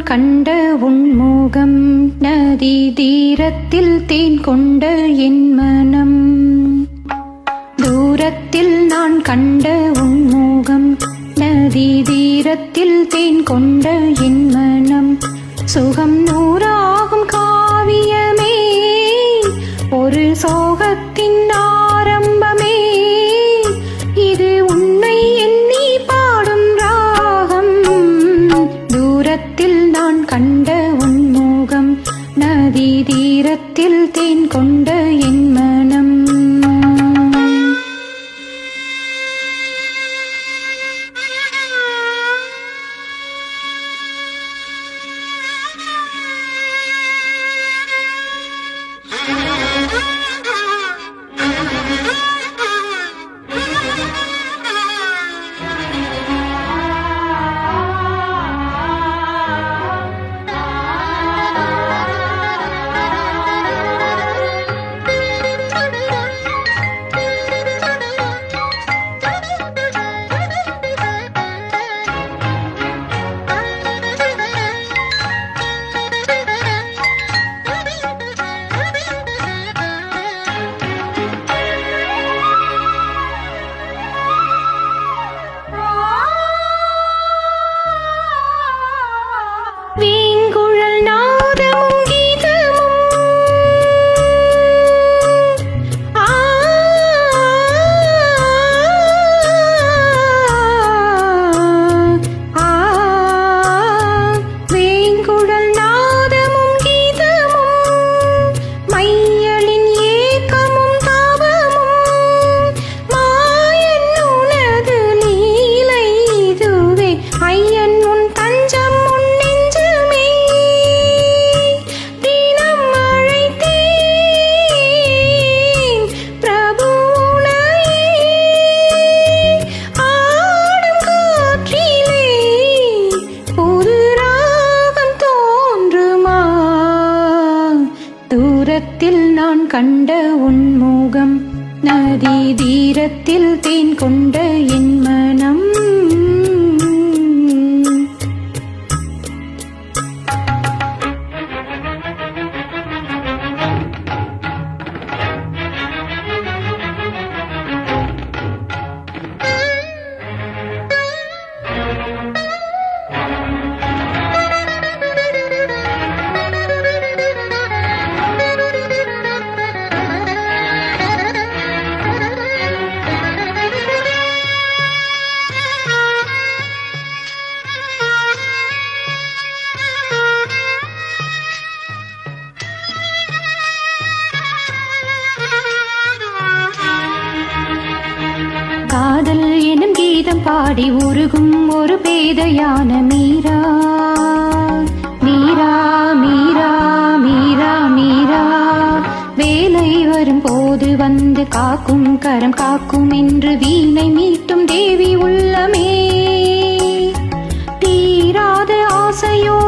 கண்ட உன்முகம் நதி தீரத்தில் தேன் கொண்ட என் மனம். தூரத்தில் நான் கண்ட உன்முகம் நதி தீரத்தில் தேன் கொண்ட என் மனம். சுகம் நூறாகும் காவியமே ஒரு சோகத்தின் ஆரம்பமே. இது உன்னை எண்ணி பாடும் ராகம். தூரத்தில் நான் கண்ட உன்முகம் நதி தீரத்தில் தேன் கொண்ட என் மனம். தூரத்தில் நான் கண்ட உன்முகம் நதி தீரத்தில் தேன் கொண்ட என் மனம். காதல் எனும் கீதம் பாடி உருகும் ஒரு பேதையான மீரா. மீரா மீரா மீரா மீரா வேலை வரும் போது வந்து காக்கும் கரம் காக்கும் என்று வீணை மீட்டும் தேவி உள்ளமே. தீராத ஆசையோ